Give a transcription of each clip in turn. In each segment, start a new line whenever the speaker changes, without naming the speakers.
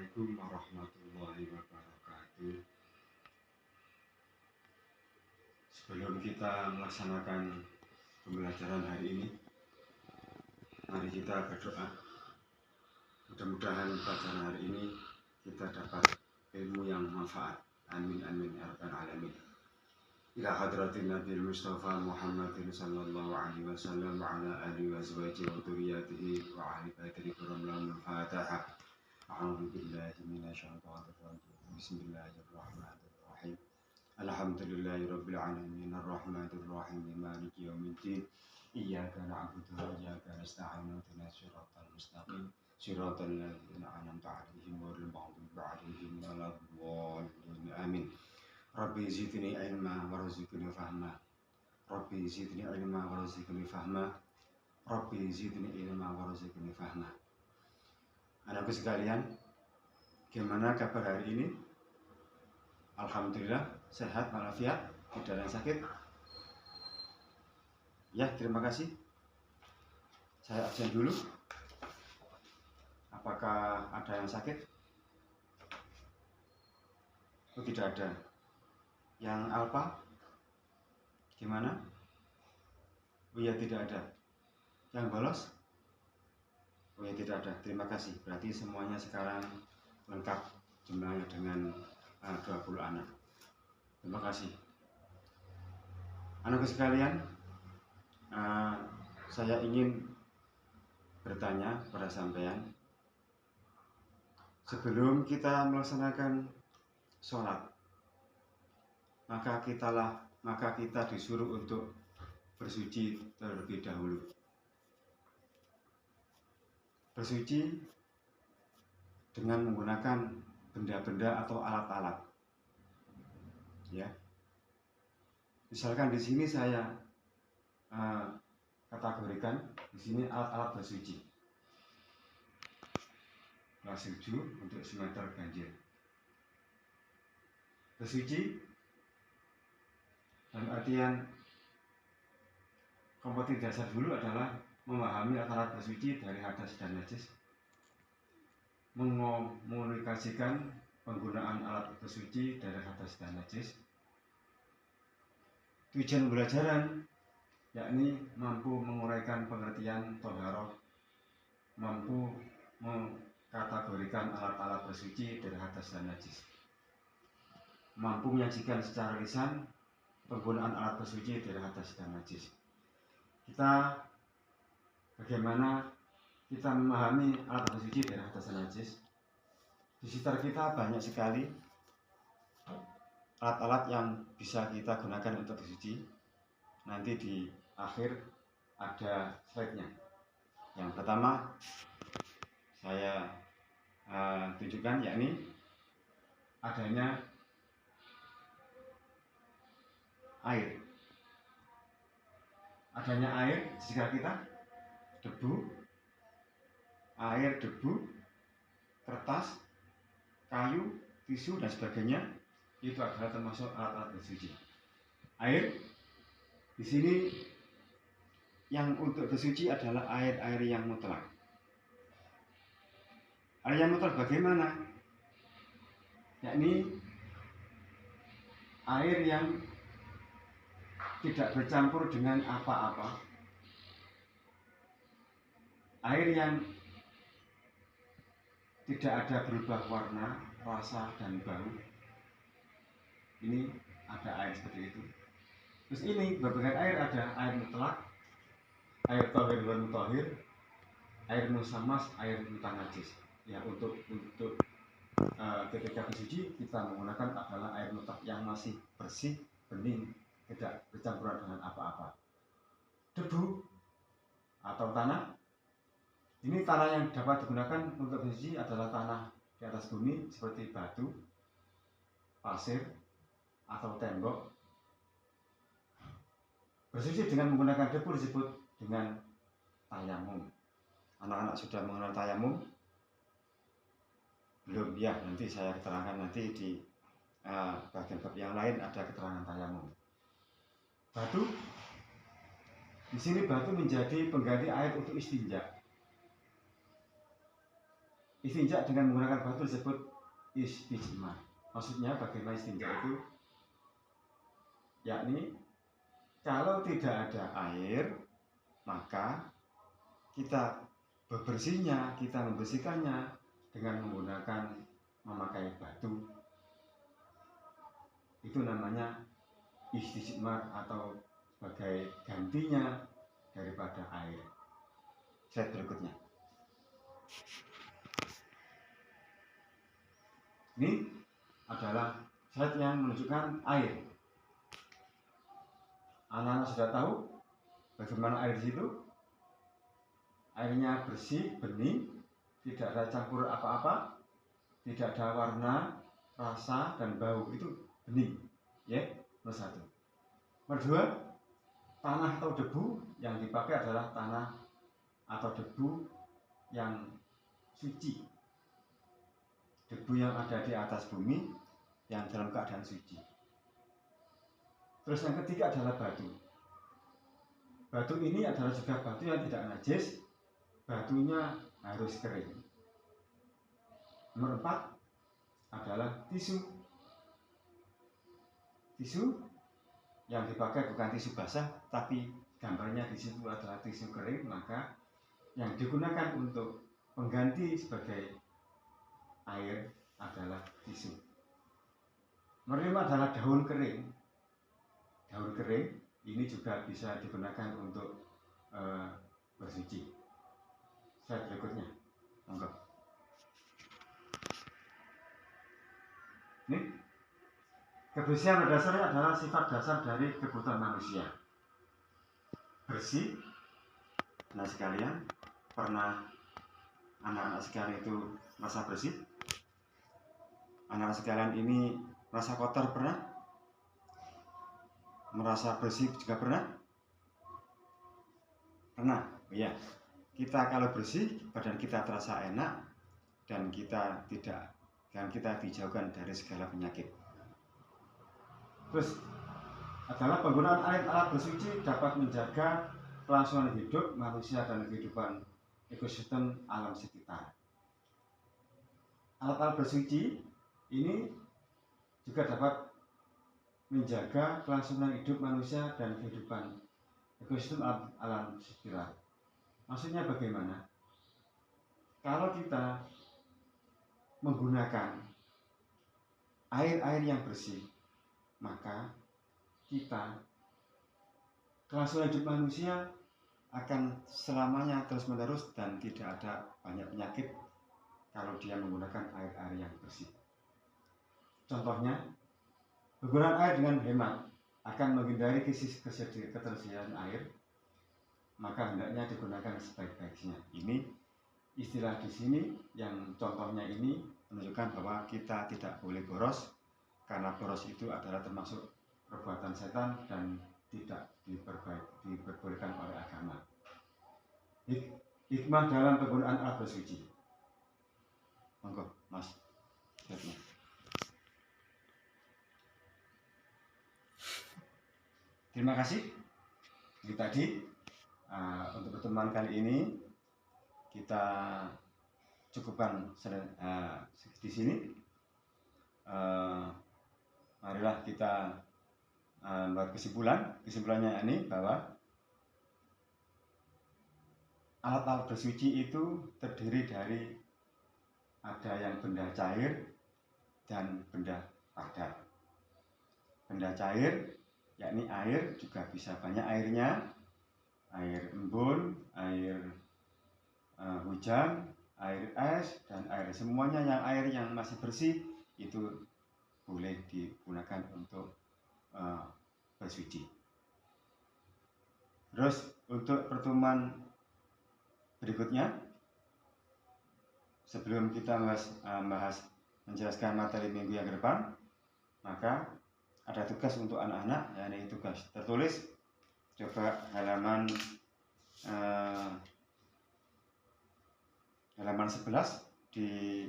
Assalamualaikum warahmatullahi wabarakatuh. Sebelum kita melaksanakan pembelajaran hari ini, mari kita berdoa. Mudah-mudahan pelajaran hari ini kita dapat ilmu yang manfaat. Amin amin ya rabbal alamin. Ila hadratin Nabi Mustafa Muhammadin sallallahu alaihi wasallam wa ala alihi wa azwajihi wa dzurriyyatihi wa ahli baitihi kurramul Fatihah. A'udzu billahi minasyaitonir rajim. Bismillahirrahmanirrahim. Alhamdulillahirabbil alamin arrahmanir rahim maliki yaumiddin. Iyyaka na'budu wa iyyaka nasta'in ihdinas siratal mustaqim. Siratal ladzina an'amta 'alaihim ghairil maghdubi 'alaihim waladdallin. Amin. Rabbi zidni ilma warzuqni fahma. Rabbi zidni ilma warzuqni fahma. Rabbi zidni ilma warzuqni fahma. Anakku sekalian, gimana kabar hari ini? Alhamdulillah sehat walafiat, tidak ada yang sakit. Ya, terima kasih. Saya absen dulu. Apakah ada yang sakit? Oh, tidak ada. Yang alfa? Gimana? Oh ya, tidak ada. Yang bolos? Oh ya, tidak ada. Terima kasih. Berarti semuanya sekarang lengkap jumlahnya dengan 20 anak. Terima kasih. Anakku sekalian, saya ingin bertanya pada sampean. Sebelum kita melaksanakan sholat, maka kita disuruh untuk bersuci terlebih dahulu. Bersuci dengan menggunakan benda-benda atau alat-alat. Ya. Misalkan di sini saya kategorikan di sini alat-alat bersuci. Gelas suju untuk semeter ganjil. Bersuci dalam artian kompetensi dasar dulu adalah memahami alat bersuci dari hadas dan najis, mengomunikasikan penggunaan alat bersuci dari hadas dan najis. Tujuan pembelajaran yakni mampu menguraikan pengertian thaharah, mampu mengkategorikan alat-alat bersuci dari hadas dan najis, mampu menyajikan secara lisan penggunaan alat bersuci dari hadas dan najis. Bagaimana kita memahami alat bersuci dari hadas dan najis? Di sekitar kita banyak sekali alat-alat yang bisa kita gunakan untuk bersuci. Nanti di akhir ada slide-nya. Yang pertama saya tunjukkan yakni adanya air. Adanya air di sekitar kita, debu, air, debu, kertas, kayu, tisu dan sebagainya, itu adalah termasuk alat-alat bersuci. Air di sini yang untuk bersuci adalah air yang mutlak. Air yang mutlak bagaimana? Yakni air yang tidak bercampur dengan apa-apa, air yang tidak ada berubah warna, rasa dan bau. Ini ada air seperti itu. Terus ini berbagai air, ada air mutlak, air thahir wal mutahhir, air musammas, air mutanajis. Ya, untuk ketika bersuci kita menggunakan adalah air mutlak yang masih bersih, bening, tidak bercampuran dengan apa-apa. Debu atau tanah, ini tanah yang dapat digunakan untuk bersuci adalah tanah di atas bumi seperti batu, pasir, atau tembok. Bersuci dengan menggunakan debu disebut dengan tayamum. Anak-anak sudah mengenal tayamum? Belum ya, nanti saya keterangkan nanti di bagian bab yang lain ada keterangan tayamum. Batu, di sini batu menjadi pengganti air untuk istinja. istinja dengan menggunakan batu disebut istijmar. Maksudnya bagaimana istinja itu? Yakni kalau tidak ada air, maka kita membersihkannya dengan menggunakan memakai batu. Itu namanya istijmar atau sebagai gantinya daripada air. Slide berikutnya. Ini adalah slide yang menunjukkan air. Anak-anak sudah tahu bagaimana air di situ? Airnya bersih, bening, tidak ada campur apa-apa, tidak ada warna, rasa, dan bau. Itu bening, ya, nomor satu. Nomor dua, tanah atau debu yang dipakai adalah tanah atau debu yang suci, debu yang ada di atas bumi yang dalam keadaan suci. Terus yang ketiga adalah batu. Batu ini adalah juga batu yang tidak najis, batunya harus kering. Nomor 4 adalah tisu. Tisu yang dipakai bukan tisu basah, tapi gambarnya di situ adalah tisu kering, maka yang digunakan untuk pengganti sebagai air adalah tisu. Nomor 5 adalah daun kering. Daun kering ini juga bisa digunakan untuk bersuci. Slide berikutnya, monggo. Ini kebersihan pada dasarnya adalah sifat dasar dari kebutuhan manusia. Bersih. Nah sekalian, pernah anak-anak sekalian itu merasa bersih? Anak-anak sekalian ini merasa kotor pernah? Merasa bersih juga pernah? Pernah, ya. Kita kalau bersih, badan kita terasa enak dan kita dijauhkan dari segala penyakit. Terus adalah penggunaan alat bersuci dapat menjaga kelangsungan hidup manusia dan kehidupan ekosistem alam sekitar. Alat-alat bersuci ini juga dapat menjaga kelangsungan hidup manusia dan kehidupan ekosistem alam sekitar. Maksudnya bagaimana? Kalau kita menggunakan air yang bersih, maka kelangsungan hidup manusia akan selamanya terus-menerus dan tidak ada banyak penyakit kalau dia menggunakan air yang bersih. Contohnya, penggunaan air dengan hemat akan menghindari ketersediaan air, maka hendaknya digunakan sebaik-baiknya. Ini istilah di sini yang contohnya ini menunjukkan bahwa kita tidak boleh boros, karena boros itu adalah termasuk perbuatan setan dan tidak diperbolehkan oleh agama. Hikmah dalam penggunaan alat bersuci. Monggo, Mas. Terima kasih. Ini tadi untuk pertemuan kali ini kita cukupkan di sini. Marilah kita buat kesimpulannya ini bahwa alat-alat bersuci itu terdiri dari ada yang benda cair dan benda padat. Benda cair yakni air, juga bisa banyak airnya, air embun, air hujan, air es, dan semuanya air yang masih bersih itu boleh digunakan untuk bersuci. Terus untuk pertemuan berikutnya, sebelum kita menjelaskan materi minggu yang ke depan, maka ada tugas untuk anak-anak, yakni tugas tertulis. Coba halaman 11 di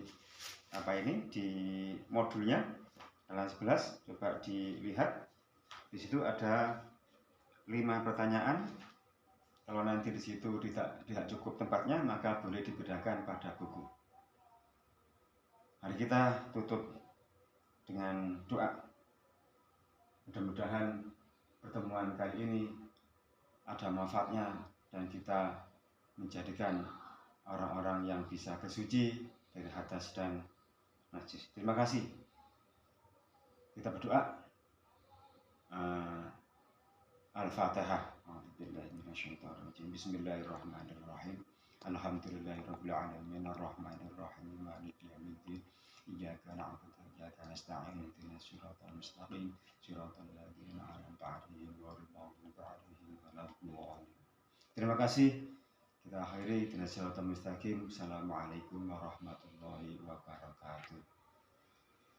di modulnya, halaman 11 coba dilihat. Di situ ada 5 pertanyaan. Kalau nanti di situ tidak cukup tempatnya, maka boleh dibedakan pada buku. Mari kita tutup dengan doa. Mudah-mudahan pertemuan kali ini ada manfaatnya dan kita menjadikan orang-orang yang bisa bersuci dari hadas dan najis. Terima kasih. Kita berdoa. Al-Fatihah. Bismillahirrahmanirrahim. Alhamdulillahirabbil alamin arrahmanir rahim maliki yaumiddin. Iyyaka na'budu wa iyyaka nasta'in ihdinas siratal mustaqim siratal ladzina an'amta 'alaihim ghairil maghdubi 'alaihim waladdallin. Terima kasih. Kita akhiri dengan siratal mustaqim. Assalamualaikum warahmatullahi wabarakatuh.